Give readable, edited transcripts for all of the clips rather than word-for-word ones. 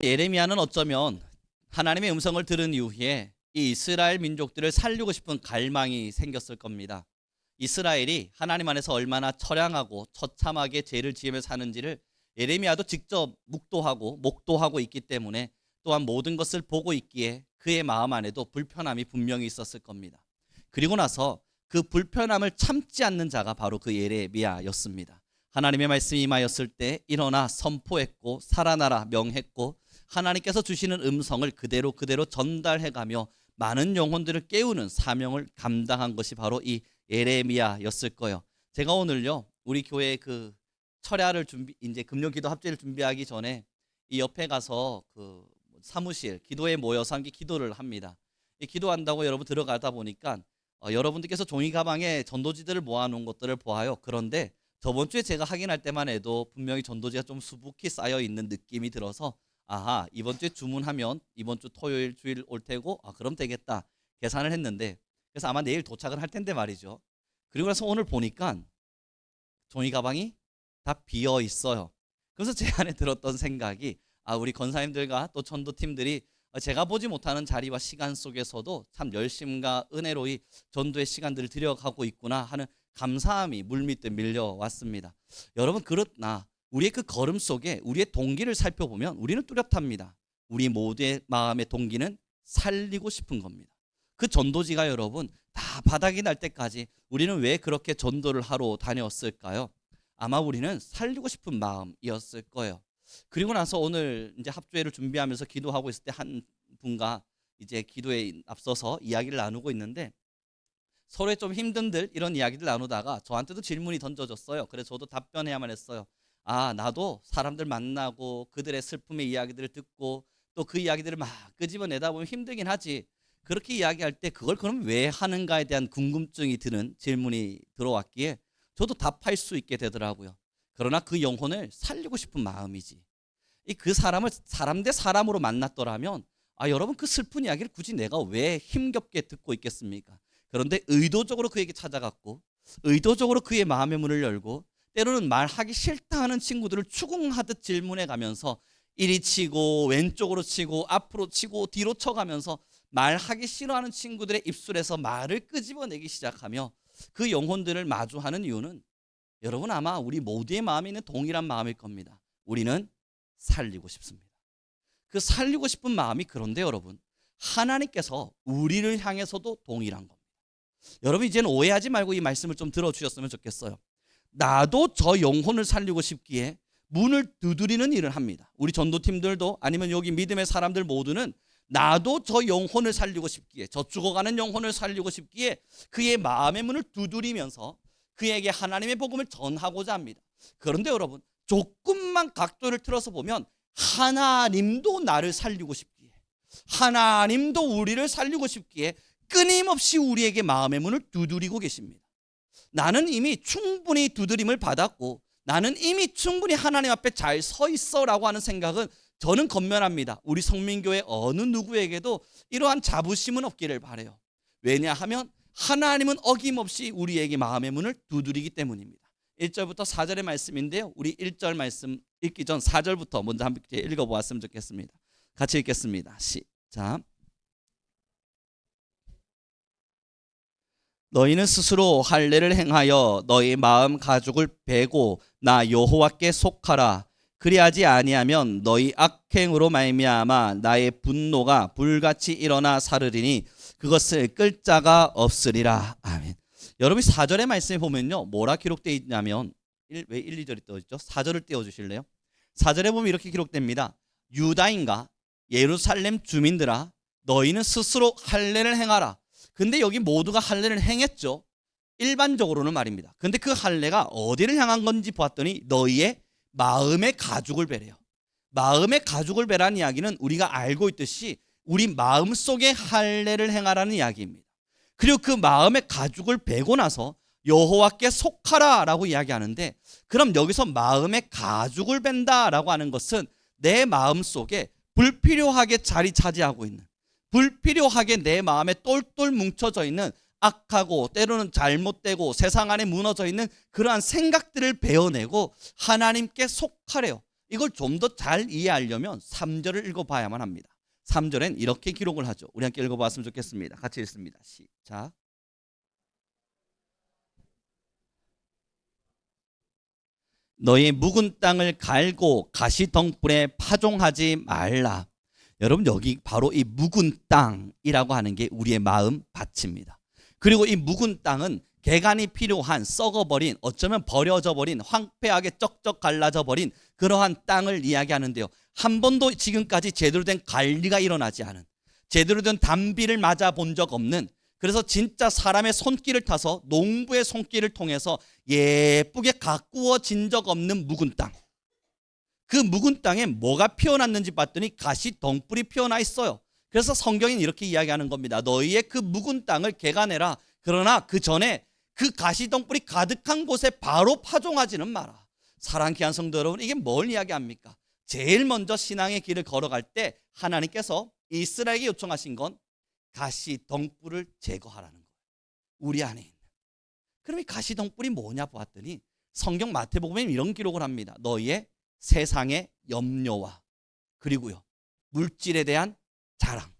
예레미야는 어쩌면 하나님의 음성을 들은 이후에 이 이스라엘 민족들을 살리고 싶은 갈망이 생겼을 겁니다. 이스라엘이 하나님 안에서 얼마나 처량하고 처참하게 죄를 지으며 사는지를 예레미야도 직접 묵도하고 목도하고 있기 때문에 또한 모든 것을 보고 있기에 그의 마음 안에도 불편함이 분명히 있었을 겁니다. 그리고 나서 그 불편함을 참지 않는 자가 바로 그 예레미야였습니다. 하나님의 말씀이 임하였을 때 일어나 선포했고 살아나라 명했고 하나님께서 주시는 음성을 그대로 전달해가며 많은 영혼들을 깨우는 사명을 감당한 것이 바로 이 예레미야였을 거예요. 제가 오늘요 우리 교회 그 철야를 이제 금요기도 합주를 준비하기 전에 이 옆에 가서 그 사무실 기도에 모여서 함께 기도를 합니다. 이 기도한다고 여러분 들어가다 보니까 여러분들께서 종이 가방에 전도지들을 모아놓은 것들을 보아요. 그런데 저번 주에 제가 확인할 때만 해도 분명히 전도지가 좀 수북히 쌓여 있는 느낌이 들어서 아하, 이번 주에 주문하면 이번 주 토요일 주일 올 테고 그럼 되겠다 계산을 했는데, 그래서 아마 내일 도착을 할 텐데 말이죠. 그리고 나서 오늘 보니까 종이 가방이 다 비어 있어요. 그래서 제 안에 들었던 생각이 우리 권사님들과 또 전도팀들이 제가 보지 못하는 자리와 시간 속에서도 참 열심과 은혜로 이 전도의 시간들을 들여가고 있구나 하는 감사함이 물밀듯 밀려왔습니다. 여러분, 그렇나 우리의 그 걸음 속에 우리의 동기를 살펴보면 우리는 뚜렷합니다. 우리 모두의 마음의 동기는 살리고 싶은 겁니다. 그 전도지가 여러분 다 바닥이 날 때까지 우리는 왜 그렇게 전도를 하러 다녔을까요? 아마 우리는 살리고 싶은 마음이었을 거예요. 그리고 나서 오늘 이제 합주회를 준비하면서 기도하고 있을 때 한 분과 이제 기도에 앞서서 이야기를 나누고 있는데 서로의 좀 힘든들 이런 이야기를 나누다가 저한테도 질문이 던져졌어요. 그래서 저도 답변해야만 했어요. 나도 사람들 만나고 그들의 슬픔의 이야기들을 듣고 또 그 이야기들을 막 끄집어내다 보면 힘들긴 하지. 그렇게 이야기할 때 그걸 그럼 왜 하는가에 대한 궁금증이 드는 질문이 들어왔기에 저도 답할 수 있게 되더라고요. 그러나 그 영혼을 살리고 싶은 마음이지. 그 사람을 사람 대 사람으로 만났더라면 여러분 그 슬픈 이야기를 굳이 내가 왜 힘겹게 듣고 있겠습니까? 그런데 의도적으로 그에게 찾아갔고 의도적으로 그의 마음의 문을 열고 때로는 말하기 싫다 하는 친구들을 추궁하듯 질문해 가면서 이리 치고 왼쪽으로 치고 앞으로 치고 뒤로 쳐가면서 말하기 싫어하는 친구들의 입술에서 말을 끄집어내기 시작하며 그 영혼들을 마주하는 이유는 여러분 아마 우리 모두의 마음에 있는 동일한 마음일 겁니다. 우리는 살리고 싶습니다. 그 살리고 싶은 마음이 그런데 여러분 하나님께서 우리를 향해서도 동일한 겁니다. 여러분 이제는 오해하지 말고 이 말씀을 좀 들어주셨으면 좋겠어요. 나도 저 영혼을 살리고 싶기에 문을 두드리는 일을 합니다. 우리 전도팀들도 아니면 여기 믿음의 사람들 모두는 나도 저 영혼을 살리고 싶기에 저 죽어가는 영혼을 살리고 싶기에 그의 마음의 문을 두드리면서 그에게 하나님의 복음을 전하고자 합니다. 그런데 여러분 조금만 각도를 틀어서 보면 하나님도 나를 살리고 싶기에 하나님도 우리를 살리고 싶기에 끊임없이 우리에게 마음의 문을 두드리고 계십니다. 나는 이미 충분히 두드림을 받았고 나는 이미 충분히 하나님 앞에 잘 서 있어라고 하는 생각은 저는 건면합니다. 우리 성민교회 어느 누구에게도 이러한 자부심은 없기를 바라요. 왜냐하면 하나님은 어김없이 우리에게 마음의 문을 두드리기 때문입니다. 1절부터 4절의 말씀인데요. 우리 1절 말씀 읽기 전 4절부터 먼저 함께 읽어보았으면 좋겠습니다. 같이 읽겠습니다. 시작. 너희는 스스로 할례를 행하여 너희 마음 가죽을 베고 나 여호와께 속하라. 그리하지 아니하면 너희 악행으로 말미암아 나의 분노가 불같이 일어나 사르리니 그것을 끌 자가 없으리라. 아멘. 여러분 4절의 말씀에 보면요 뭐라 기록되어 있냐면 왜 1, 2절이 떼어있죠? 4절을 떼어주실래요? 4절에 보면 이렇게 기록됩니다. 유다인과 예루살렘 주민들아 너희는 스스로 할례를 행하라. 근데 여기 모두가 할례를 행했죠. 일반적으로는 말입니다. 근데 그 할례가 어디를 향한 건지 보았더니 너희의 마음의 가죽을 베래요. 마음의 가죽을 베라는 이야기는 우리가 알고 있듯이 우리 마음속에 할례를 행하라는 이야기입니다. 그리고 그 마음의 가죽을 베고 나서 여호와께 속하라라고 이야기하는데, 그럼 여기서 마음의 가죽을 벤다라고 하는 것은 내 마음속에 불필요하게 자리 차지하고 있는, 불필요하게 내 마음에 똘똘 뭉쳐져 있는 악하고 때로는 잘못되고 세상 안에 무너져 있는 그러한 생각들을 베어내고 하나님께 속하래요. 이걸 좀 더 잘 이해하려면 3절을 읽어봐야만 합니다. 3절엔 이렇게 기록을 하죠. 우리 함께 읽어봤으면 좋겠습니다. 같이 읽습니다. 시작. 너의 묵은 땅을 갈고 가시덩굴에 파종하지 말라. 여러분, 여기 바로 이 묵은 땅이라고 하는 게 우리의 마음 밭입니다. 그리고 이 묵은 땅은 개간이 필요한 썩어버린, 어쩌면 버려져 버린, 황폐하게 쩍쩍 갈라져 버린 그러한 땅을 이야기하는데요. 한 번도 지금까지 제대로 된 관리가 일어나지 않은, 제대로 된 단비를 맞아본 적 없는, 그래서 진짜 사람의 손길을 타서 농부의 손길을 통해서 예쁘게 가꾸어진 적 없는 묵은 땅. 그 묵은 땅에 뭐가 피어났는지 봤더니 가시덩굴이 피어나 있어요. 그래서 성경은 이렇게 이야기하는 겁니다. 너희의 그 묵은 땅을 개간해라. 그러나 그 전에 그 가시덩굴이 가득한 곳에 바로 파종하지는 마라. 사랑하는 귀한 성도 여러분, 이게 뭘 이야기합니까? 제일 먼저 신앙의 길을 걸어갈 때 하나님께서 이스라엘에게 요청하신 건 가시덩굴을 제거하라는 거예요. 우리 안에 있는. 그럼 이 가시덩굴이 뭐냐 보았더니 성경 마태복음에 이런 기록을 합니다. 너희의 세상의 염려와 그리고요 물질에 대한 자랑,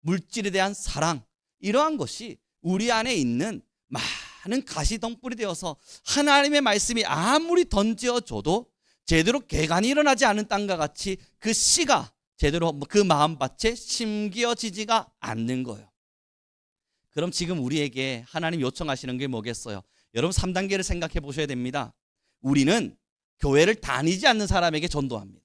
물질에 대한 사랑, 이러한 것이 우리 안에 있는 많은 가시덩굴이 되어서 하나님의 말씀이 아무리 던져줘도 제대로 개간이 일어나지 않은 땅과 같이 그 씨가 제대로 그 마음밭에 심겨지지가 않는 거예요. 그럼 지금 우리에게 하나님 요청하시는 게 뭐겠어요? 여러분 3단계를 생각해 보셔야 됩니다. 우리는 교회를 다니지 않는 사람에게 전도합니다.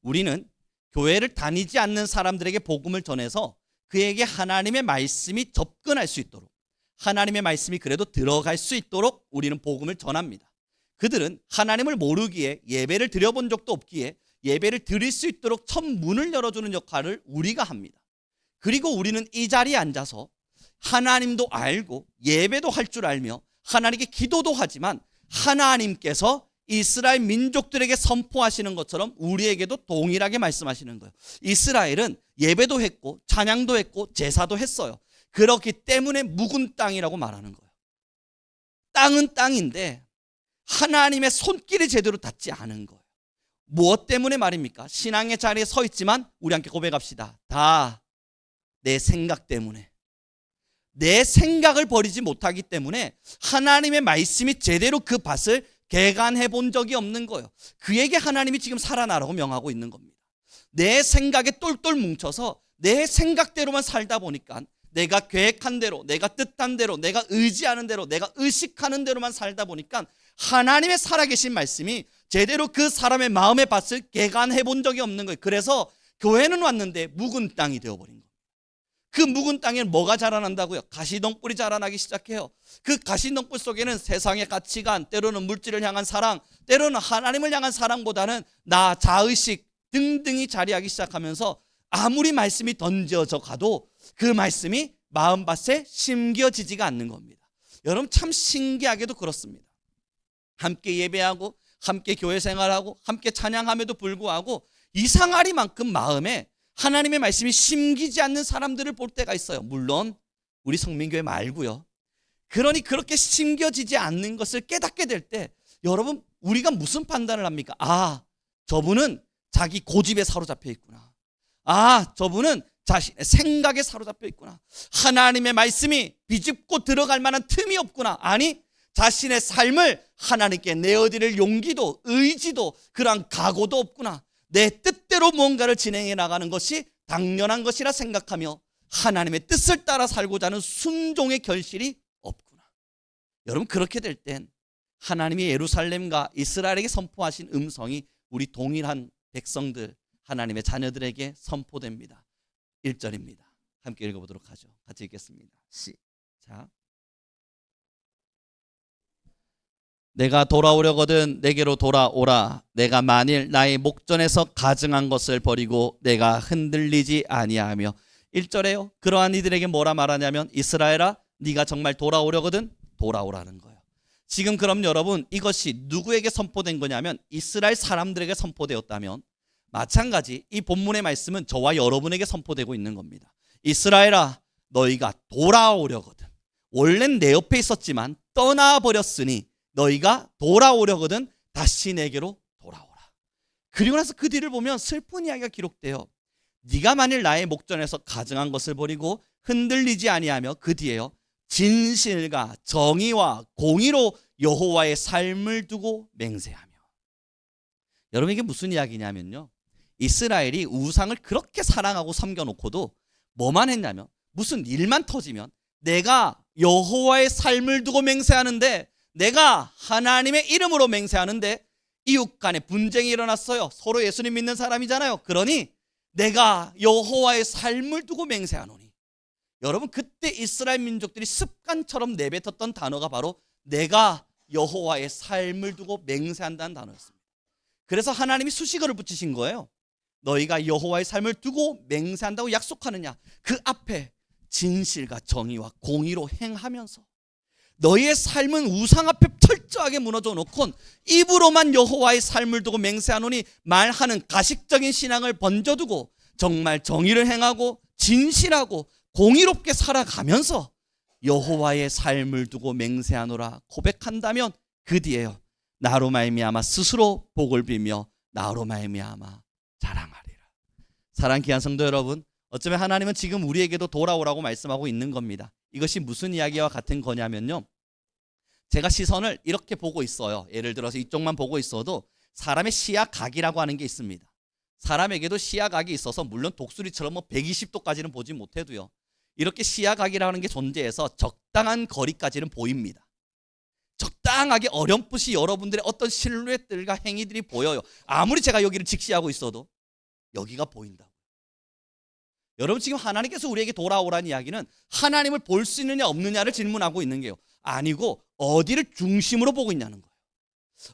우리는 교회를 다니지 않는 사람들에게 복음을 전해서 그에게 하나님의 말씀이 접근할 수 있도록, 하나님의 말씀이 그래도 들어갈 수 있도록 우리는 복음을 전합니다. 그들은 하나님을 모르기에 예배를 드려본 적도 없기에 예배를 드릴 수 있도록 첫 문을 열어주는 역할을 우리가 합니다. 그리고 우리는 이 자리에 앉아서 하나님도 알고 예배도 할 줄 알며 하나님께 기도도 하지만 하나님께서 이스라엘 민족들에게 선포하시는 것처럼 우리에게도 동일하게 말씀하시는 거예요. 이스라엘은 예배도 했고 찬양도 했고 제사도 했어요. 그렇기 때문에 묵은 땅이라고 말하는 거예요. 땅은 땅인데 하나님의 손길이 제대로 닿지 않은 거예요. 무엇 때문에 말입니까? 신앙의 자리에 서 있지만 우리 함께 고백합시다. 다 내 생각 때문에, 내 생각을 버리지 못하기 때문에 하나님의 말씀이 제대로 그 밭을 개간해 본 적이 없는 거예요. 그에게 하나님이 지금 살아나라고 명하고 있는 겁니다. 내 생각에 똘똘 뭉쳐서 내 생각대로만 살다 보니까 내가 계획한 대로, 내가 뜻한 대로, 내가 의지하는 대로, 내가 의식하는 대로만 살다 보니까 하나님의 살아계신 말씀이 제대로 그 사람의 마음의 밭을 개간해 본 적이 없는 거예요. 그래서 교회는 왔는데 묵은 땅이 되어버린 거예요. 그 묵은 땅에 뭐가 자라난다고요? 가시덩굴이 자라나기 시작해요. 그 가시덩굴 속에는 세상의 가치관, 때로는 물질을 향한 사랑, 때로는 하나님을 향한 사랑보다는 나, 자의식 등등이 자리하기 시작하면서 아무리 말씀이 던져져 가도 그 말씀이 마음밭에 심겨지지가 않는 겁니다. 여러분 참 신기하게도 그렇습니다. 함께 예배하고 함께 교회 생활하고 함께 찬양함에도 불구하고 이상하리만큼 마음에 하나님의 말씀이 심기지 않는 사람들을 볼 때가 있어요. 물론 우리 성민교회 말고요. 그러니 그렇게 심겨지지 않는 것을 깨닫게 될 때 여러분 우리가 무슨 판단을 합니까? 아, 저분은 자기 고집에 사로잡혀 있구나. 아, 저분은 자신의 생각에 사로잡혀 있구나. 하나님의 말씀이 비집고 들어갈 만한 틈이 없구나. 아니, 자신의 삶을 하나님께 내어드릴 용기도 의지도 그러한 각오도 없구나. 내 뜻대로 무언가를 진행해 나가는 것이 당연한 것이라 생각하며 하나님의 뜻을 따라 살고자 하는 순종의 결실이 없구나. 여러분 그렇게 될 땐 하나님이 예루살렘과 이스라엘에게 선포하신 음성이 우리 동일한 백성들 하나님의 자녀들에게 선포됩니다. 1절입니다. 함께 읽어보도록 하죠. 같이 읽겠습니다. 시작. 내가 돌아오려거든 내게로 돌아오라. 내가 만일 나의 목전에서 가증한 것을 버리고 내가 흔들리지 아니하며. 1절에요. 그러한 이들에게 뭐라 말하냐면 이스라엘아 네가 정말 돌아오려거든 돌아오라는 거예요. 지금 그럼 여러분 이것이 누구에게 선포된 거냐면 이스라엘 사람들에게 선포되었다면 마찬가지 이 본문의 말씀은 저와 여러분에게 선포되고 있는 겁니다. 이스라엘아 너희가 돌아오려거든. 원래는 내 옆에 있었지만 떠나버렸으니 너희가 돌아오려거든 다시 내게로 돌아오라. 그리고 나서 그 뒤를 보면 슬픈 이야기가 기록돼요. 네가 만일 나의 목전에서 가증한 것을 버리고 흔들리지 아니하며, 그 뒤에요, 진실과 정의와 공의로 여호와의 삶을 두고 맹세하며. 여러분, 이게 무슨 이야기냐면요, 이스라엘이 우상을 그렇게 사랑하고 섬겨놓고도 뭐만 했냐면, 무슨 일만 터지면 내가 여호와의 삶을 두고 맹세하는데, 내가 하나님의 이름으로 맹세하는데 이웃 간에 분쟁이 일어났어요. 서로 예수님 믿는 사람이잖아요. 그러니 내가 여호와의 삶을 두고 맹세하노니. 여러분, 그때 이스라엘 민족들이 습관처럼 내뱉었던 단어가 바로 내가 여호와의 삶을 두고 맹세한다는 단어였습니다. 그래서 하나님이 수식어를 붙이신 거예요. 너희가 여호와의 삶을 두고 맹세한다고 약속하느냐, 그 앞에 진실과 정의와 공의로 행하면서 너희의 삶은 우상 앞에 철저하게 무너져 놓고 입으로만 여호와의 삶을 두고 맹세하노니 말하는 가식적인 신앙을 번져두고 정말 정의를 행하고 진실하고 공의롭게 살아가면서 여호와의 삶을 두고 맹세하노라 고백한다면, 그 뒤에요, 나로 말미암아 스스로 복을 빌며 나로 말미암아 자랑하리라. 사랑하는 귀한 성도 여러분, 어쩌면 하나님은 지금 우리에게도 돌아오라고 말씀하고 있는 겁니다. 이것이 무슨 이야기와 같은 거냐면요, 제가 시선을 이렇게 보고 있어요. 예를 들어서 이쪽만 보고 있어도 사람의 시야각이라고 하는 게 있습니다. 사람에게도 시야각이 있어서, 물론 독수리처럼 120도까지는 보지 못해도요, 이렇게 시야각이라는 게 존재해서 적당한 거리까지는 보입니다. 적당하게 어렴풋이 여러분들의 어떤 실루엣들과 행위들이 보여요. 아무리 제가 여기를 직시하고 있어도 여기가 보인다고. 여러분, 지금 하나님께서 우리에게 돌아오라는 이야기는 하나님을 볼 수 있느냐 없느냐를 질문하고 있는 게요, 아니고 어디를 중심으로 보고 있냐는 거예요.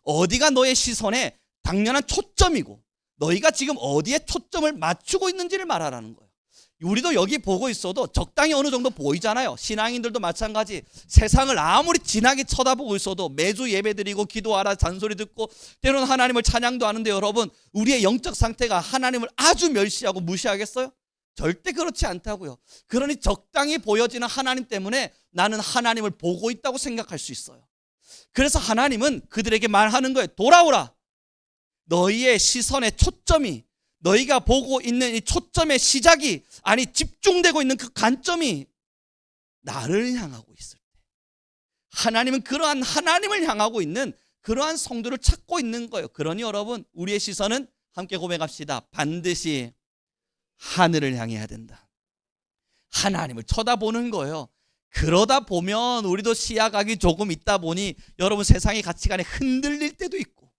어디가 너의 시선의 당연한 초점이고 너희가 지금 어디에 초점을 맞추고 있는지를 말하라는 거예요. 우리도 여기 보고 있어도 적당히 어느 정도 보이잖아요. 신앙인들도 마찬가지. 세상을 아무리 진하게 쳐다보고 있어도 매주 예배드리고 기도하라 잔소리 듣고 때로는 하나님을 찬양도 하는데, 여러분, 우리의 영적 상태가 하나님을 아주 멸시하고 무시하겠어요? 절대 그렇지 않다고요. 그러니 적당히 보여지는 하나님 때문에 나는 하나님을 보고 있다고 생각할 수 있어요. 그래서 하나님은 그들에게 말하는 거예요. 돌아오라. 너희의 시선의 초점이, 너희가 보고 있는 이 초점의 시작이, 아니 집중되고 있는 그 관점이 나를 향하고 있을 때, 하나님은 그러한 하나님을 향하고 있는 그러한 성도를 찾고 있는 거예요. 그러니 여러분, 우리의 시선은 함께 고백합시다. 반드시 하늘을 향해야 된다. 하나님을 쳐다보는 거예요. 그러다 보면 우리도 시야각이 조금 있다 보니 여러분, 세상의 가치관에 흔들릴 때도 있고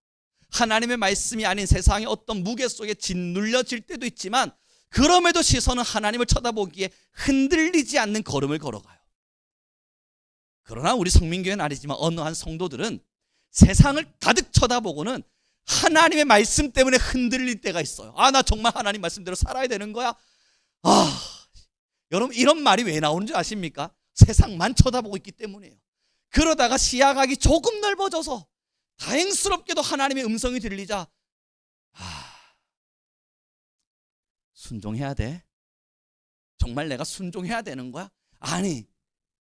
하나님의 말씀이 아닌 세상의 어떤 무게 속에 짓눌려질 때도 있지만, 그럼에도 시선은 하나님을 쳐다보기에 흔들리지 않는 걸음을 걸어가요. 그러나 우리 성민교회는 아니지만 어느 한 성도들은 세상을 가득 쳐다보고는 하나님의 말씀 때문에 흔들릴 때가 있어요. 아, 나 정말 하나님 말씀대로 살아야 되는 거야? 여러분, 이런 말이 왜 나오는지 아십니까? 세상만 쳐다보고 있기 때문이에요. 그러다가 시야각이 조금 넓어져서 다행스럽게도 하나님의 음성이 들리자, 순종해야 돼? 정말 내가 순종해야 되는 거야? 아니,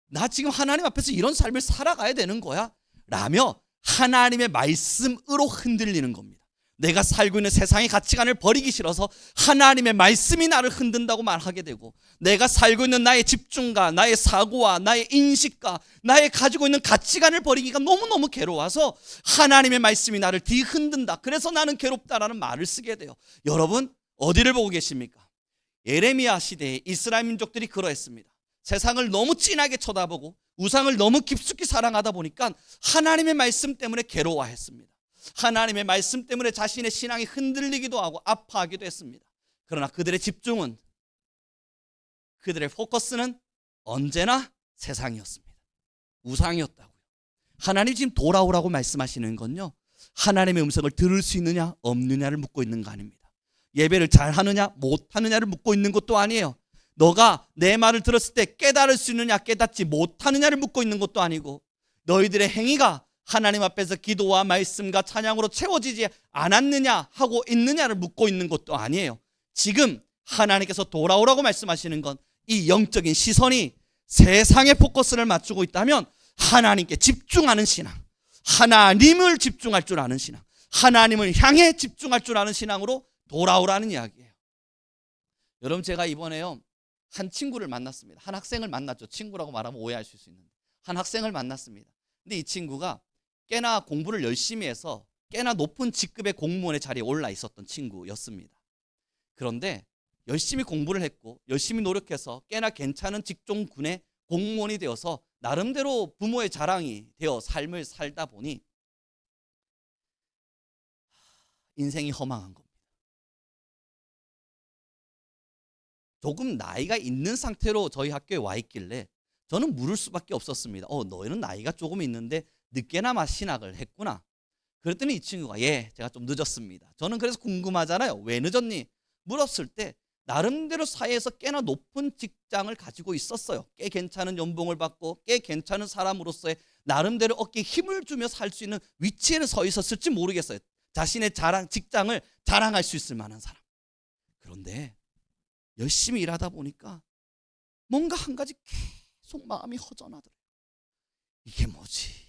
나 지금 하나님 앞에서 이런 삶을 살아가야 되는 거야? 라며 하나님의 말씀으로 흔들리는 겁니다. 내가 살고 있는 세상의 가치관을 버리기 싫어서 하나님의 말씀이 나를 흔든다고 말하게 되고, 내가 살고 있는 나의 집중과 나의 사고와 나의 인식과 나의 가지고 있는 가치관을 버리기가 너무너무 괴로워서 하나님의 말씀이 나를 뒤흔든다, 그래서 나는 괴롭다라는 말을 쓰게 돼요. 여러분, 어디를 보고 계십니까? 예레미야 시대에 이스라엘 민족들이 그러했습니다. 세상을 너무 진하게 쳐다보고 우상을 너무 깊숙이 사랑하다 보니까 하나님의 말씀 때문에 괴로워했습니다. 하나님의 말씀 때문에 자신의 신앙이 흔들리기도 하고 아파하기도 했습니다. 그러나 그들의 집중은, 그들의 포커스는 언제나 세상이었습니다. 우상이었다고요. 하나님 지금 돌아오라고 말씀하시는 건요, 하나님의 음성을 들을 수 있느냐 없느냐를 묻고 있는 거 아닙니다. 예배를 잘하느냐 못하느냐를 묻고 있는 것도 아니에요. 너가 내 말을 들었을 때 깨달을 수 있느냐 깨닫지 못하느냐를 묻고 있는 것도 아니고, 너희들의 행위가 하나님 앞에서 기도와 말씀과 찬양으로 채워지지 않았느냐 하고 있느냐를 묻고 있는 것도 아니에요. 지금 하나님께서 돌아오라고 말씀하시는 건 이 영적인 시선이 세상의 포커스를 맞추고 있다면 하나님께 집중하는 신앙, 하나님을 집중할 줄 아는 신앙, 하나님을 향해 집중할 줄 아는 신앙으로 돌아오라는 이야기예요. 여러분, 제가 이번에요 한 친구를 만났습니다. 한 학생을 만났죠. 친구라고 말하면 오해하실 수 있는데 한 학생을 만났습니다. 근데 이 친구가 꽤나 공부를 열심히 해서 꽤나 높은 직급의 공무원의 자리에 올라 있었던 친구였습니다. 그런데 열심히 공부를 했고 열심히 노력해서 꽤나 괜찮은 직종군의 공무원이 되어서 나름대로 부모의 자랑이 되어 삶을 살다 보니 인생이 허망한 겁니다. 조금 나이가 있는 상태로 저희 학교에 와 있길래 저는 물을 수밖에 없었습니다. 너희는 나이가 조금 있는데 늦게나마 신학을 했구나. 그랬더니 이 친구가 제가 좀 늦었습니다. 저는 그래서 궁금하잖아요. 왜 늦었니? 물었을 때 나름대로 사회에서 꽤나 높은 직장을 가지고 있었어요. 꽤 괜찮은 연봉을 받고 꽤 괜찮은 사람으로서의 나름대로 어깨에 힘을 주며 살 수 있는 위치에는 서 있었을지 모르겠어요. 자신의 직장을 자랑할 수 있을 만한 사람. 그런데 열심히 일하다 보니까 뭔가 한 가지 계속 마음이 허전하더라고요. 이게 뭐지?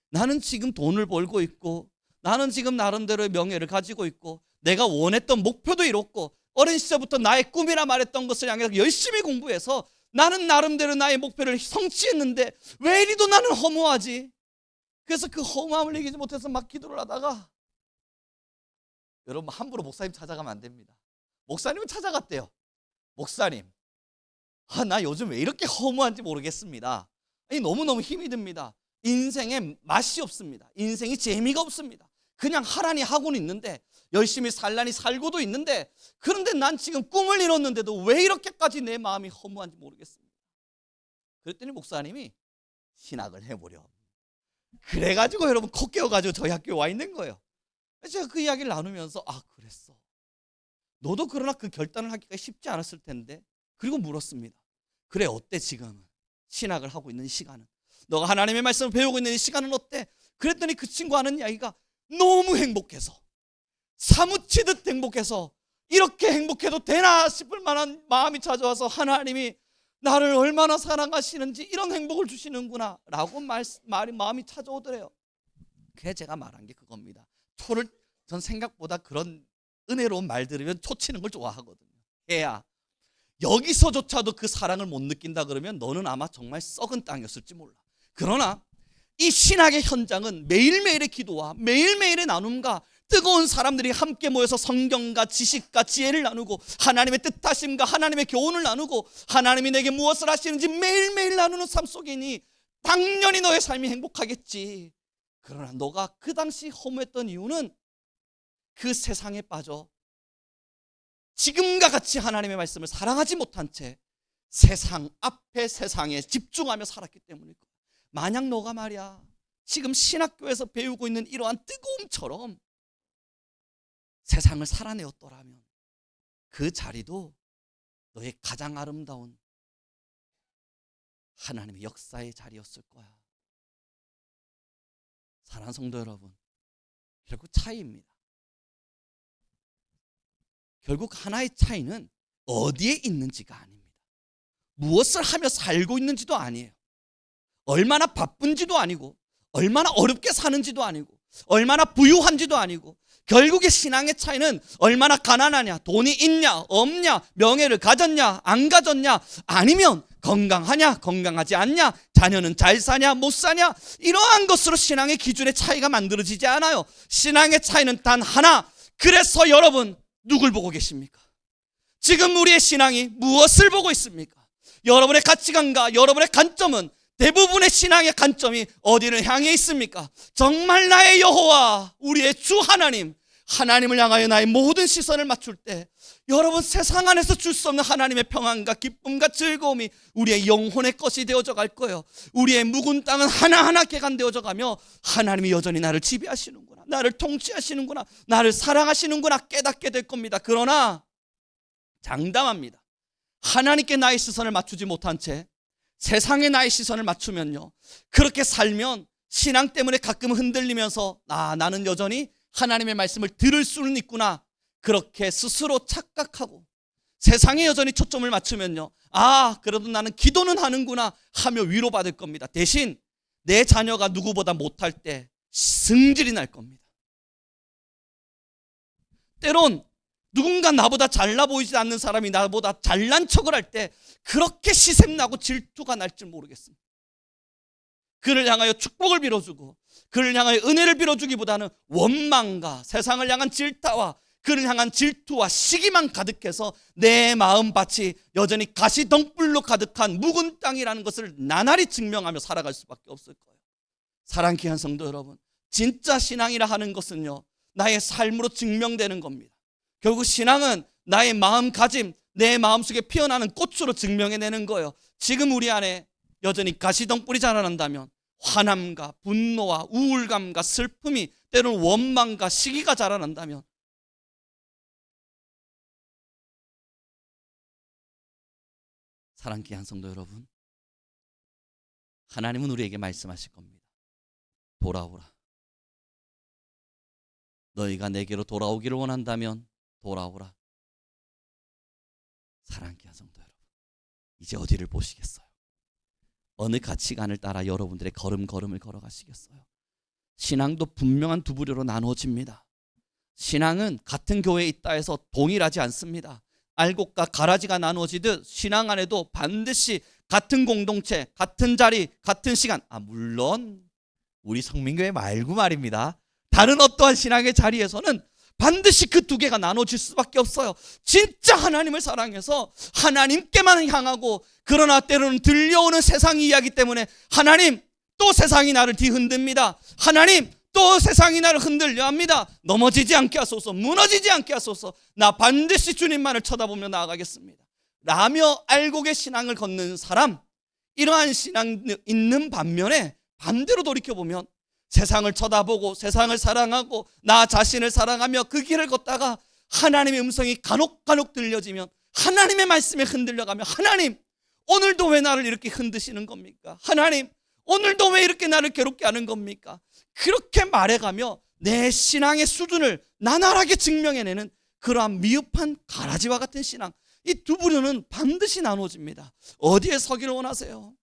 나는 지금 돈을 벌고 있고 나는 지금 나름대로의 명예를 가지고 있고 내가 원했던 목표도 이뤘고 어린 시절부터 나의 꿈이라 말했던 것을 향해서 열심히 공부해서 나는 나름대로 나의 목표를 성취했는데 왜 이리도 나는 허무하지? 그래서 그 허무함을 이기지 못해서 막 기도를 하다가, 여러분 함부로 목사님 찾아가면 안 됩니다. 목사님은 찾아갔대요. 목사님, 나 요즘 왜 이렇게 허무한지 모르겠습니다. 너무너무 힘이 듭니다. 인생에 맛이 없습니다. 인생이 재미가 없습니다. 그냥 하라니 하고는 있는데 열심히 살라니 살고도 있는데 그런데 난 지금 꿈을 이뤘는데도 왜 이렇게까지 내 마음이 허무한지 모르겠습니다. 그랬더니 목사님이 신학을 해보려. 그래가지고 여러분 코 깨워가지고 저희 학교에 와 있는 거예요. 제가 그 이야기를 나누면서 그랬어. 너도 그러나 그 결단을 하기가 쉽지 않았을 텐데. 그리고 물었습니다. 그래, 어때 지금은? 신학을 하고 있는 이 시간은? 너가 하나님의 말씀을 배우고 있는 이 시간은 어때? 그랬더니 그 친구 하는 이야기가 너무 행복해서, 사무치듯 행복해서 이렇게 행복해도 되나 싶을 만한 마음이 찾아와서 하나님이 나를 얼마나 사랑하시는지 이런 행복을 주시는구나 라고 마음이 찾아오더래요. 그래 제가 말한 게 그겁니다. 전 생각보다 그런 은혜로운 말 들으면 초치는 걸 좋아하거든요. 해야 여기서조차도 그 사랑을 못 느낀다 그러면 너는 아마 정말 썩은 땅이었을지 몰라. 그러나 이 신학의 현장은 매일매일의 기도와 매일매일의 나눔과 뜨거운 사람들이 함께 모여서 성경과 지식과 지혜를 나누고 하나님의 뜻하심과 하나님의 교훈을 나누고 하나님이 내게 무엇을 하시는지 매일매일 나누는 삶 속이니 당연히 너의 삶이 행복하겠지. 그러나 너가 그 당시 허무했던 이유는 그 세상에 빠져 지금과 같이 하나님의 말씀을 사랑하지 못한 채 세상 앞에 세상에 집중하며 살았기 때문일 거야. 만약 너가 말이야 지금 신학교에서 배우고 있는 이러한 뜨거움처럼 세상을 살아내었더라면 그 자리도 너의 가장 아름다운 하나님의 역사의 자리였을 거야. 사랑하는 성도 여러분, 결국 차이입니다. 결국 하나의 차이는 어디에 있는지가 아닙니다. 무엇을 하며 살고 있는지도 아니에요. 얼마나 바쁜지도 아니고 얼마나 어렵게 사는지도 아니고 얼마나 부유한지도 아니고 결국의 신앙의 차이는 얼마나 가난하냐, 돈이 있냐, 없냐, 명예를 가졌냐, 안 가졌냐, 아니면 건강하냐, 건강하지 않냐, 자녀는 잘 사냐, 못 사냐, 이러한 것으로 신앙의 기준의 차이가 만들어지지 않아요. 신앙의 차이는 단 하나. 그래서 여러분 누굴 보고 계십니까? 지금 우리의 신앙이 무엇을 보고 있습니까? 여러분의 가치관과 여러분의 관점은 대부분의 신앙의 관점이 어디를 향해 있습니까? 정말 나의 여호와 우리의 주 하나님을 향하여 나의 모든 시선을 맞출 때 여러분 세상 안에서 줄 수 없는 하나님의 평안과 기쁨과 즐거움이 우리의 영혼의 것이 되어져 갈 거예요. 우리의 묵은 땅은 하나하나 개간되어져 가며 하나님이 여전히 나를 지배하시는구나, 나를 통치하시는구나, 나를 사랑하시는구나 깨닫게 될 겁니다. 그러나 장담합니다. 하나님께 나의 시선을 맞추지 못한 채 세상에 나의 시선을 맞추면요, 그렇게 살면 신앙 때문에 가끔 흔들리면서 나는 여전히 하나님의 말씀을 들을 수는 있구나 그렇게 스스로 착각하고 세상에 여전히 초점을 맞추면요, 그래도 나는 기도는 하는구나 하며 위로받을 겁니다. 대신 내 자녀가 누구보다 못할 때 승질이 날 겁니다. 때론 누군가 나보다 잘나 보이지 않는 사람이 나보다 잘난 척을 할 때 그렇게 시샘나고 질투가 날 줄 모르겠습니다. 그를 향하여 축복을 빌어주고 그를 향하여 은혜를 빌어주기보다는 원망과 세상을 향한 질타와 그를 향한 질투와 시기만 가득해서 내 마음밭이 여전히 가시덩불로 가득한 묵은 땅이라는 것을 나날이 증명하며 살아갈 수밖에 없을 거예요. 사랑하는 귀한 성도 여러분, 진짜 신앙이라 하는 것은요, 나의 삶으로 증명되는 겁니다. 결국 신앙은 나의 마음가짐, 내 마음속에 피어나는 꽃으로 증명해내는 거예요. 지금 우리 안에 여전히 가시덩불이 자라난다면 화남과 분노와 우울감과 슬픔이, 때로는 원망과 시기가 자라난다면 사랑하는 귀한 성도 여러분, 하나님은 우리에게 말씀하실 겁니다. 돌아오라. 너희가 내게로 돌아오기를 원한다면 돌아오라. 사랑하는 귀한 성도 여러분, 이제 어디를 보시겠어요? 어느 가치관을 따라 여러분들의 걸음걸음을 걸어가시겠어요? 신앙도 분명한 두 부류로 나누어집니다. 신앙은 같은 교회에 있다 해서 동일하지 않습니다. 알곡과 가라지가 나누어지듯 신앙 안에도 반드시 같은 공동체, 같은 자리, 같은 시간, 물론 우리 성민교회 말고 말입니다. 다른 어떠한 신앙의 자리에서는 반드시 그 두 개가 나눠질 수밖에 없어요. 진짜 하나님을 사랑해서 하나님께만 향하고, 그러나 때로는 들려오는 세상 이야기 때문에 하나님, 또 세상이 나를 뒤흔듭니다. 하나님, 또 세상이 나를 흔들려 합니다. 넘어지지 않게 하소서, 무너지지 않게 하소서, 나 반드시 주님만을 쳐다보며 나아가겠습니다 라며 알곡의 신앙을 걷는 사람, 이러한 신앙 있는 반면에 반대로 돌이켜보면 세상을 쳐다보고 세상을 사랑하고 나 자신을 사랑하며 그 길을 걷다가 하나님의 음성이 간혹 들려지면 하나님의 말씀에 흔들려가며, 하나님, 오늘도 왜 나를 이렇게 흔드시는 겁니까? 하나님, 오늘도 왜 이렇게 나를 괴롭게 하는 겁니까? 그렇게 말해가며 내 신앙의 수준을 나날하게 증명해내는 그러한 미흡한 가라지와 같은 신앙, 이 두 부류는 반드시 나눠집니다. 어디에 서기를 원하세요?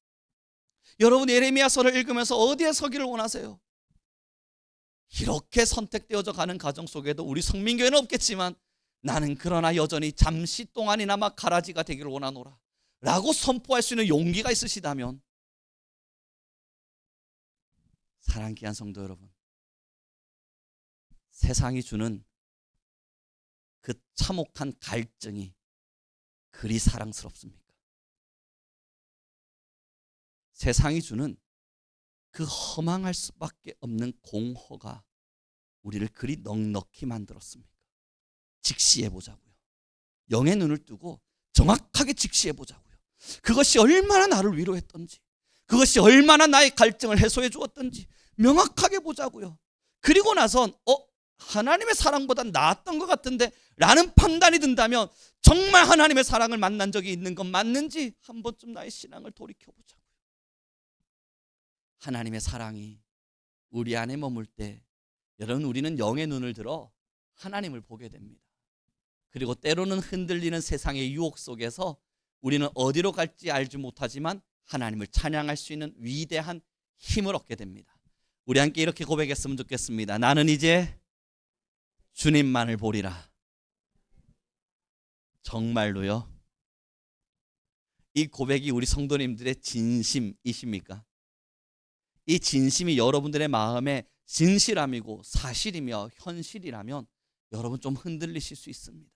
여러분, 예레미야서를 읽으면서 어디에 서기를 원하세요? 이렇게 선택되어져 가는 가정 속에도 우리 성민교회는 없겠지만 나는 그러나 여전히 잠시 동안이나마 가라지가 되기를 원하노라 라고 선포할 수 있는 용기가 있으시다면, 사랑하는 귀한 성도 여러분, 세상이 주는 그 참혹한 갈증이 그리 사랑스럽습니까? 세상이 주는 그 허망할 수밖에 없는 공허가 우리를 그리 넉넉히 만들었습니까? 직시해보자고요. 영의 눈을 뜨고 정확하게 직시해보자고요. 그것이 얼마나 나를 위로했던지, 그것이 얼마나 나의 갈증을 해소해 주었던지 명확하게 보자고요. 그리고 나선 하나님의 사랑보다 나았던 것 같은데 라는 판단이 든다면 정말 하나님의 사랑을 만난 적이 있는 건 맞는지 한 번쯤 나의 신앙을 돌이켜보자고요. 하나님의 사랑이 우리 안에 머물 때 여러분, 우리는 영의 눈을 들어 하나님을 보게 됩니다. 그리고 때로는 흔들리는 세상의 유혹 속에서 우리는 어디로 갈지 알지 못하지만 하나님을 찬양할 수 있는 위대한 힘을 얻게 됩니다. 우리 함께 이렇게 고백했으면 좋겠습니다. 나는 이제 주님만을 보리라. 정말로요? 이 고백이 우리 성도님들의 진심이십니까? 이 진심이 여러분들의 마음에 진실함이고 사실이며 현실이라면 여러분 좀 흔들리실 수 있습니다.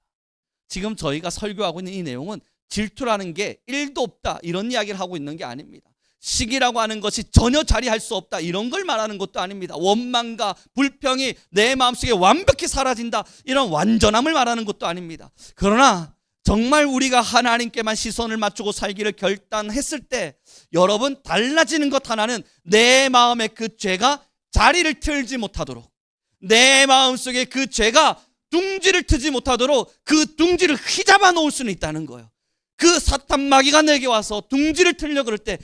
지금 저희가 설교하고 있는 이 내용은 질투라는 게 1도 없다 이런 이야기를 하고 있는 게 아닙니다. 시기라고 하는 것이 전혀 자리할 수 없다 이런 걸 말하는 것도 아닙니다. 원망과 불평이 내 마음속에 완벽히 사라진다 이런 완전함을 말하는 것도 아닙니다. 그러나 정말 우리가 하나님께만 시선을 맞추고 살기를 결단했을 때 여러분, 달라지는 것 하나는 내 마음에 그 죄가 자리를 틀지 못하도록, 내 마음속에 그 죄가 둥지를 트지 못하도록 그 둥지를 휘잡아 놓을 수는 있다는 거예요. 그 사탄 마귀가 내게 와서 둥지를 틀려 그럴 때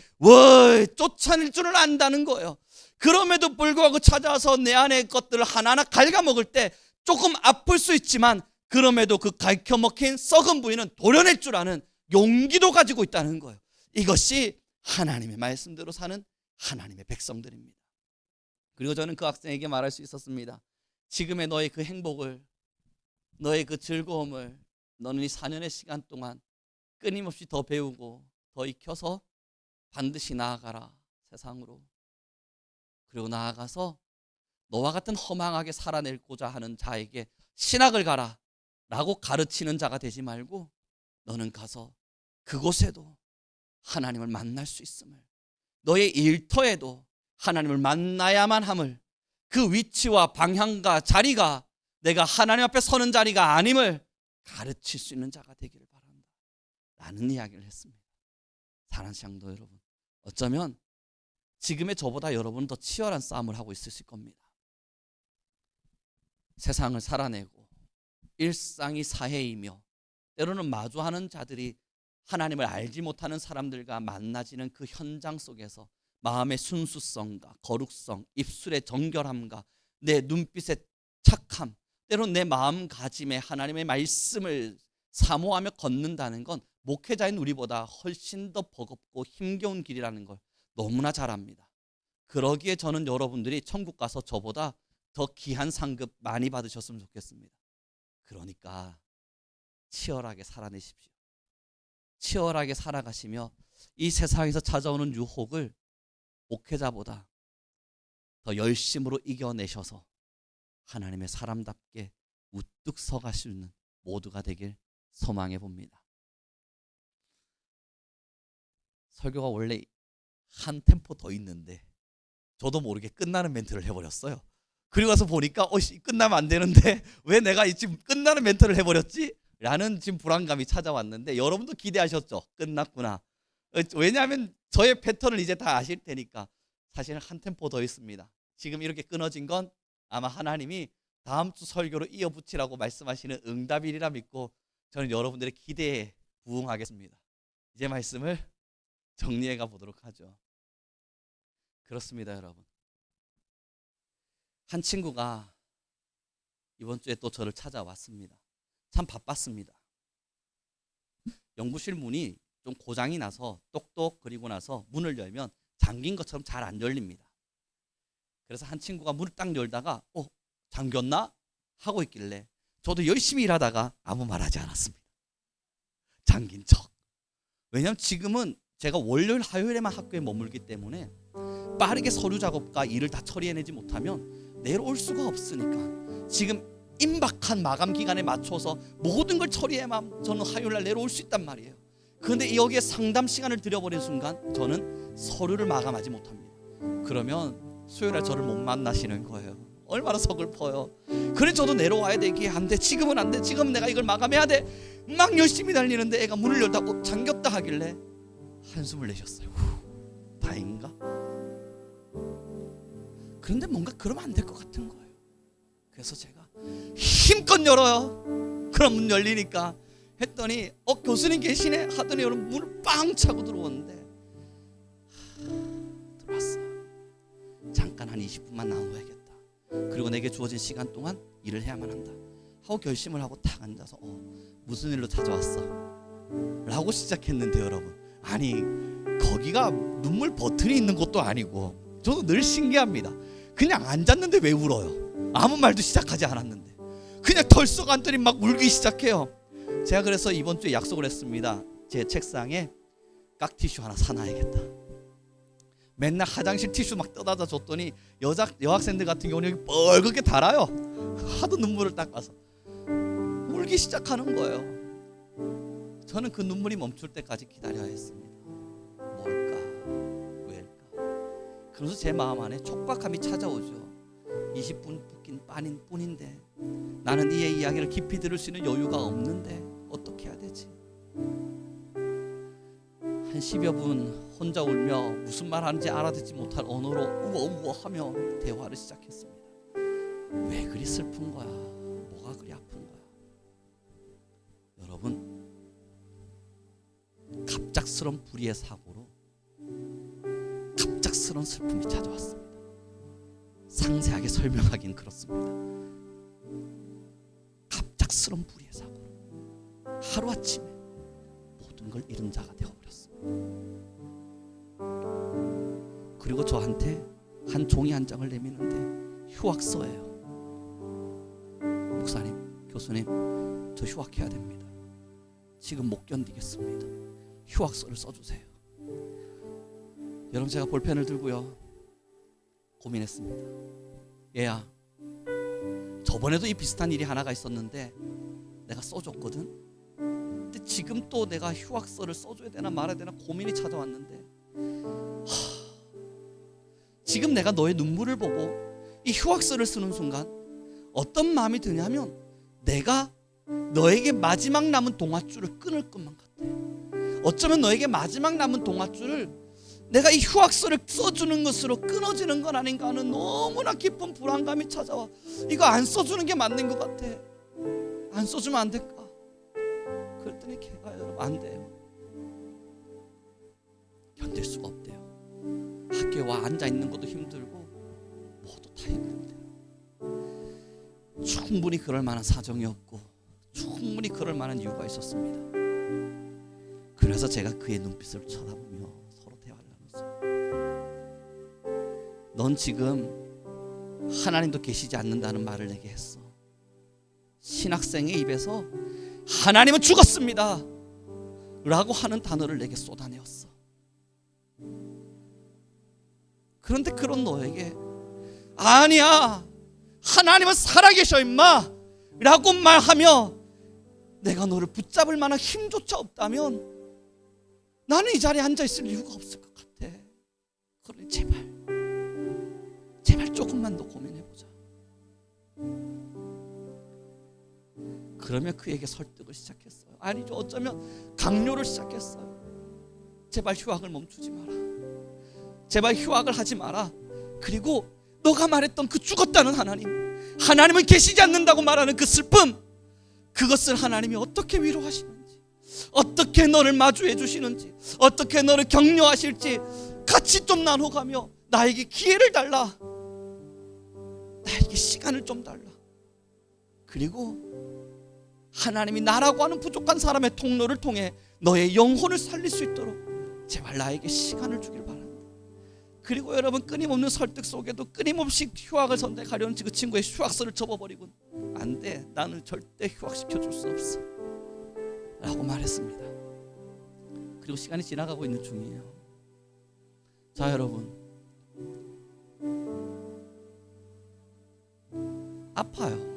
쫓아낼 줄을 안다는 거예요. 그럼에도 불구하고 찾아와서 내 안의 것들을 하나하나 갉아먹을 때 조금 아플 수 있지만 그럼에도 그 갉혀먹힌 썩은 부위는 도려낼 줄 아는 용기도 가지고 있다는 거예요. 이것이 하나님의 말씀대로 사는 하나님의 백성들입니다. 그리고 저는 그 학생에게 말할 수 있었습니다. 지금의 너의 그 행복을, 너의 그 즐거움을 너는 이 4년의 시간 동안 끊임없이 더 배우고 더 익혀서 반드시 나아가라, 세상으로. 그리고 나아가서 너와 같은 허망하게 살아내고자 하는 자에게 신학을 가라 라고 가르치는 자가 되지 말고 너는 가서 그곳에도 하나님을 만날 수 있음을, 너의 일터에도 하나님을 만나야만 함을, 그 위치와 방향과 자리가 내가 하나님 앞에 서는 자리가 아님을 가르칠 수 있는 자가 되기를 바란다 라는 이야기를 했습니다. 사랑하는 성도 여러분, 어쩌면 지금의 저보다 여러분은 더 치열한 싸움을 하고 있으실 겁니다. 세상을 살아내고 일상이 사해이며 때로는 마주하는 자들이 하나님을 알지 못하는 사람들과 만나지는 그 현장 속에서 마음의 순수성과 거룩성, 입술의 정결함과 내 눈빛의 착함, 때로는 내 마음가짐에 하나님의 말씀을 사모하며 걷는다는 건 목회자인 우리보다 훨씬 더 버겁고 힘겨운 길이라는 걸 너무나 잘 압니다. 그러기에 저는 여러분들이 천국 가서 저보다 더 귀한 상급 많이 받으셨으면 좋겠습니다. 그러니까 치열하게 살아내십시오. 치열하게 살아가시며 이 세상에서 찾아오는 유혹을 목회자보다 더 열심으로 이겨내셔서 하나님의 사람답게 우뚝 서갈 수 있는 모두가 되길 소망해 봅니다. 설교가 원래 한 템포 더 있는데 저도 모르게 끝나는 멘트를 해버렸어요. 그리고 와서 보니까 끝나면 안 되는데 왜 내가 지금 끝나는 멘트를 해버렸지? 라는 지금 불안감이 찾아왔는데 여러분도 기대하셨죠? 끝났구나. 왜냐하면 저의 패턴을 이제 다 아실 테니까. 사실은 한 템포 더 있습니다. 지금 이렇게 끊어진 건 아마 하나님이 다음 주 설교로 이어붙이라고 말씀하시는 응답이리라 믿고 저는 여러분들의 기대에 부응하겠습니다. 이제 말씀을 정리해 가 보도록 하죠. 그렇습니다, 여러분. 한 친구가 이번 주에 또 저를 찾아왔습니다. 참 바빴습니다. 연구실 문이 좀 고장이 나서 똑똑 그리고 나서 문을 열면 잠긴 것처럼 잘 안 열립니다. 그래서 한 친구가 문을 딱 열다가 잠겼나? 하고 있길래 저도 열심히 일하다가 아무 말하지 않았습니다. 잠긴 척. 왜냐하면 지금은 제가 월요일 화요일에만 학교에 머물기 때문에 빠르게 서류 작업과 일을 다 처리해내지 못하면 내려올 수가 없으니까 지금 임박한 마감 기간에 맞춰서 모든 걸 처리해야만 저는 화요일날 내려올 수 있단 말이에요. 그런데 여기에 상담 시간을 들여버린 순간 저는 서류를 마감하지 못합니다. 그러면 수요일날 저를 못 만나시는 거예요. 얼마나 서글퍼요. 그래 저도 내려와야 되기에 안 돼. 지금은 안 돼. 지금 내가 이걸 마감해야 돼. 막 열심히 달리는데 애가 문을 열다 잠겼다 하길래 한숨을 내셨어요. 다행인가? 그런데 뭔가 그러면 안 될 것 같은 거예요. 그래서 제가 힘껏 열어요. 그럼 문 열리니까 했더니 교수님 계시네 하더니 여러분 문을 빵 차고 들어오는데 들어왔어요. 잠깐 한 20분만 나와야겠다. 그리고 내게 주어진 시간 동안 일을 해야만 한다 하고 결심을 하고 탁 앉아서 무슨 일로 찾아왔어? 라고 시작했는데 여러분, 아니 거기가 눈물 버튼이 있는 것도 아니고 저도 늘 신기합니다. 그냥 앉았는데 왜 울어요? 아무 말도 시작하지 않았는데 그냥 털썩 앉더니 막 울기 시작해요. 제가 그래서 이번 주에 약속을 했습니다. 제 책상에 깍티슈 하나 사놔야겠다. 맨날 화장실 티슈 막 떠다가 줬더니 여학생들 같은 경우는 여기 뻘겋게 달아요. 하도 눈물을 닦아서 울기 시작하는 거예요. 저는 그 눈물이 멈출 때까지 기다려야 했습니다. 뭘까? 왜일까? 그러면서 제 마음 안에 촉박함이 찾아오죠. 20분 붙긴 빠닌 뿐인데 나는 이의 이야기를 깊이 들을 수 있는 여유가 없는데 어떻게 해야 되지? 한 10여 분 혼자 울며 무슨 말 하는지 알아듣지 못할 언어로 우어우어하며 대화를 시작했습니다. 왜 그리 슬픈 거야? 뭐가 그리 아픈 거야? 여러분, 갑작스런 불의의 사고로 갑작스런 슬픔이 찾아왔습니다. 상세하게 설명하긴 그렇습니다. 갑작스런 불의의 사고로 하루아침에 모든 걸 잃은 자가 되어버렸습니다. 그리고 저한테 한 종이 한 장을 내미는데 휴학서예요. 목사님, 교수님, 저 휴학해야 됩니다. 지금 못 견디겠습니다. 휴학서를 써주세요. 여러분, 제가 볼펜을 들고요 고민했습니다. 얘야, 저번에도 이 비슷한 일이 하나가 있었는데 내가 써줬거든. 근데 지금 또 내가 휴학서를 써줘야 되나 말아야 되나 고민이 찾아왔는데, 지금 내가 너의 눈물을 보고 이 휴학서를 쓰는 순간 어떤 마음이 드냐면, 내가 너에게 마지막 남은 동아줄을 끊을 것만 같아. 어쩌면 너에게 마지막 남은 동아줄을 내가 이 휴학서를 써주는 것으로 끊어지는 건 아닌가 하는 너무나 깊은 불안감이 찾아와. 이거 안 써주는 게 맞는 것 같아. 안 써주면 안 될까? 그랬더니 걔가, 여러분, 안 돼요. 견딜 수가 없대요. 학교에 와 앉아 있는 것도 힘들고 모두 다 힘든데요. 충분히 그럴 만한 사정이었고 충분히 그럴 만한 이유가 있었습니다. 그래서 제가 그의 눈빛을 쳐다보며 서로 대화를 나눴어요. 넌 지금 하나님도 계시지 않는다는 말을 내게 했어. 신학생의 입에서 하나님은 죽었습니다 라고 하는 단어를 내게 쏟아내었어. 그런데 그런 너에게 아니야, 하나님은 살아계셔 임마 라고 말하며 내가 너를 붙잡을 만한 힘조차 없다면 나는 이 자리에 앉아있을 이유가 없을 것 같아. 그러니 제발 조금만 더 고민해보자. 그러면 그에게 설득을 시작했어요. 아니죠, 어쩌면 강요를 시작했어요. 제발 휴학을 멈추지 마라. 제발 휴학을 하지 마라. 그리고 너가 말했던 그 죽었다는 하나님은 계시지 않는다고 말하는 그 슬픔, 그것을 하나님이 어떻게 위로하시는지, 어떻게 너를 마주해 주시는지, 어떻게 너를 격려하실지 같이 좀 나눠가며 나에게 기회를 달라. 나에게 시간을 좀 달라. 그리고 하나님이 나라고 하는 부족한 사람의 통로를 통해 너의 영혼을 살릴 수 있도록 제발 나에게 시간을 주길 바랍니다. 그리고 여러분, 끊임없는 설득 속에도 끊임없이 휴학을 선택하려는 그 친구의 휴학서를 접어버리곤 안 돼, 나는 절대 휴학시켜줄 수 없어 라고 말했습니다. 그리고 시간이 지나가고 있는 중이에요. 자, 여러분, 아파요.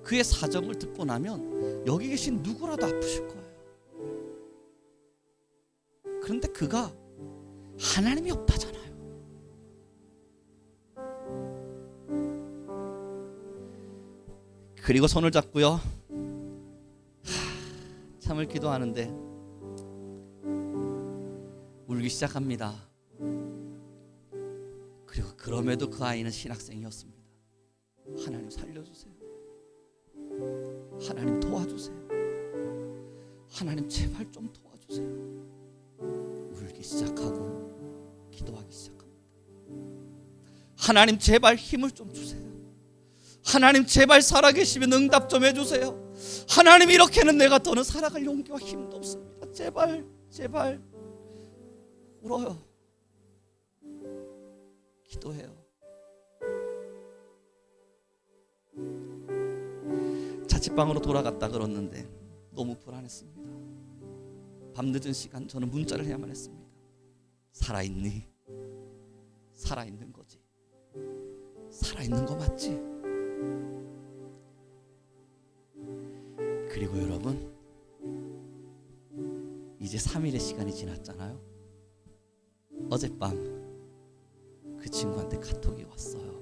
그의 사정을 듣고 나면 여기 계신 누구라도 아프실 거예요. 그런데 그가 하나님이 없다잖아요. 그리고 손을 잡고요 참을 기도하는데 울기 시작합니다. 그리고 그럼에도 그 아이는 신학생이었습니다. 하나님 살려주세요. 하나님 도와주세요. 하나님 제발 좀 도와주세요. 울기 시작하고 기도하기 시작합니다. 하나님 제발 힘을 좀 주세요. 하나님 제발 살아계시면 응답 좀 해주세요. 하나님, 이렇게는 내가 더는 살아갈 용기와 힘도 없습니다. 제발 울어요. 기도해요. 자취방으로 돌아갔다 그러는데 너무 불안했습니다. 밤늦은 시간 저는 문자를 해야만 했습니다. 살아있니? 살아있는 거지? 살아있는 거 맞지? 그리고 여러분, 이제 3일의 시간이 지났잖아요. 어젯밤 그 친구한테 카톡이 왔어요.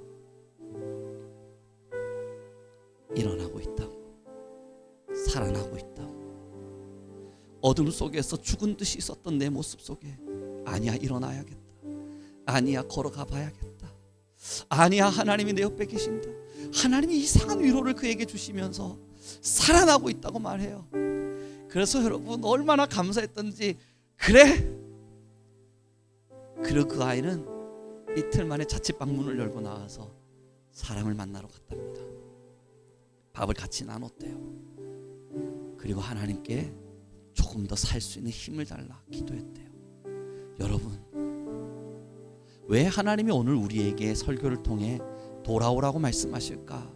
일어나고 있다고, 살아나고 있다고. 어둠 속에서 죽은 듯이 있었던 내 모습 속에 아니야, 일어나야겠다. 아니야, 걸어가 봐야겠다. 아니야, 하나님이 내 옆에 계신다. 하나님이 이상한 위로를 그에게 주시면서 살아나고 있다고 말해요. 그래서 여러분, 얼마나 감사했던지. 그리고 그 아이는 이틀 만에 자취방 문을 열고 나와서 사람을 만나러 갔답니다. 밥을 같이 나눴대요. 그리고 하나님께 조금 더 살 수 있는 힘을 달라 기도했대요. 여러분, 왜 하나님이 오늘 우리에게 설교를 통해 돌아오라고 말씀하실까?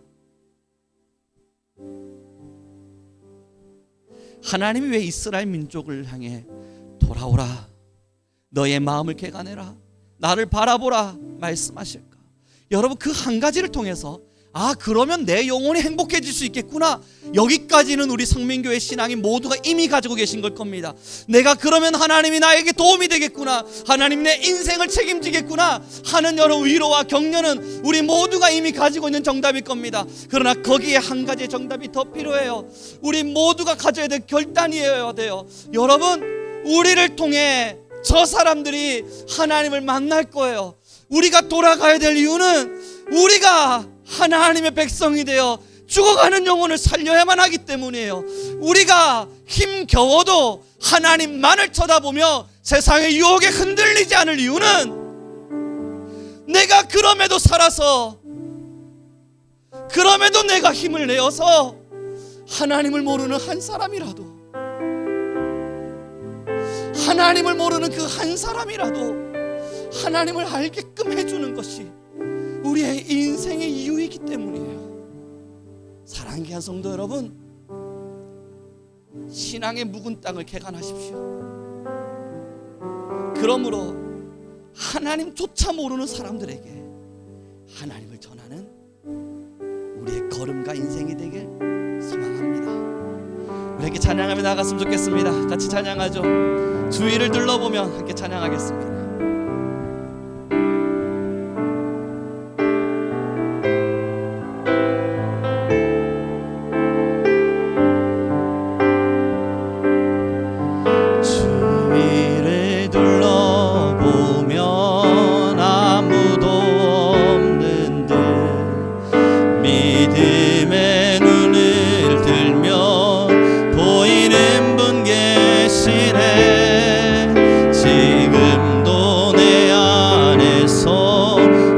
하나님이 왜 이스라엘 민족을 향해 돌아오라, 너의 마음을 개간해라, 나를 바라보라 말씀하실까? 여러분, 그 한 가지를 통해서 그러면 내 영혼이 행복해질 수 있겠구나, 여기까지는 우리 성민교회 신앙인 모두가 이미 가지고 계신 걸 겁니다. 내가 그러면 하나님이 나에게 도움이 되겠구나, 하나님이 내 인생을 책임지겠구나 하는 여러 위로와 격려는 우리 모두가 이미 가지고 있는 정답일 겁니다. 그러나 거기에 한 가지의 정답이 더 필요해요. 우리 모두가 가져야 될 결단이어야 돼요. 여러분, 우리를 통해 저 사람들이 하나님을 만날 거예요. 우리가 돌아가야 될 이유는 우리가 하나님의 백성이 되어 죽어가는 영혼을 살려야만 하기 때문이에요. 우리가 힘겨워도 하나님만을 쳐다보며 세상의 유혹에 흔들리지 않을 이유는 내가 그럼에도 살아서, 그럼에도 내가 힘을 내어서 하나님을 모르는 한 사람이라도, 하나님을 모르는 그 한 사람이라도 하나님을 알게끔 해주는 것이 우리의 인생의 이유이기 때문이에요. 사랑하는 귀한 성도 여러분, 신앙의 묵은 땅을 개간하십시오. 그러므로 하나님조차 모르는 사람들에게 하나님을 전하는 우리의 걸음과 인생이 되길 소망합니다. 우리 함께 찬양하며 나갔으면 좋겠습니다. 같이 찬양하죠. 주위를 둘러보면 함께 찬양하겠습니다.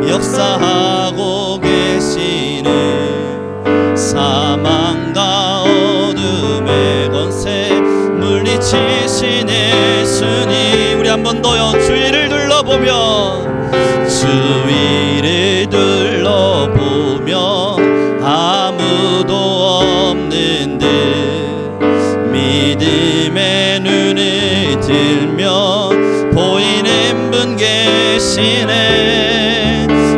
역사하고 계시는 사망과 어둠의 권세 물리치신 예수님, 우리 한 번 더요. 주위를 둘러보면, 주위를 둘러보면 아무도 없는 듯 믿음의 눈을 들면 보이는 분 계시네.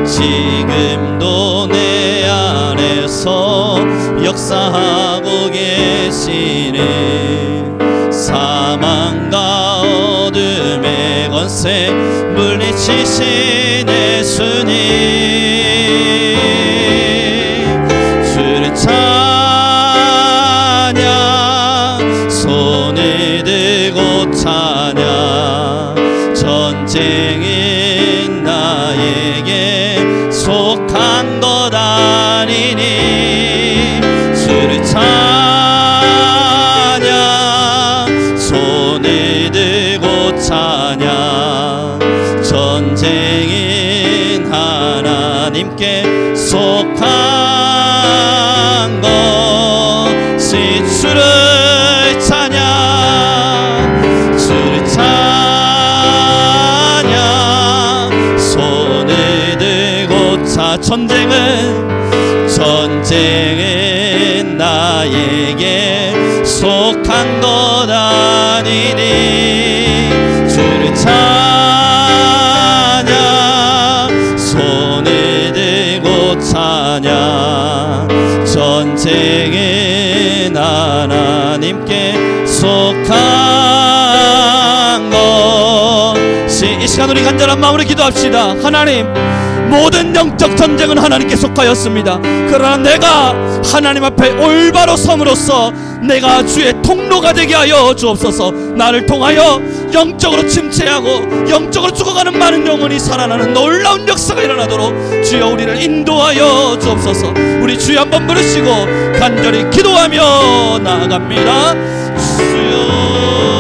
지금도 내 안에서 역사하고 계시는 사망과 어둠의 권세 물리치신 예수님, 주를 찬양, 손을 들고 찬양. 전쟁은 나에게 속한 것 아니니, 주를 찬양, 손을 들고 찬양. 전쟁은 하나님께 속한 것이, 주를 찬양, 주를 찬양, 손을 들고 전쟁은 나에게 속한 것 아니니, 주를 찬양, 손을 들고 찬양. 전쟁은 하나님께 속한 것이. 이 시간 우리 간절한 마음으로 기도합시다. 하나님, 모든 영적 전쟁은 하나님께 속하였습니다. 그러나 내가 하나님 앞에 올바로 섬으로써 내가 주의 통로가 되게 하여 주옵소서. 나를 통하여 영적으로 침체하고 영적으로 죽어가는 많은 영혼이 살아나는 놀라운 역사가 일어나도록 주여 우리를 인도하여 주옵소서. 우리 주여 한번 부르시고 간절히 기도하며 나아갑니다. 주여.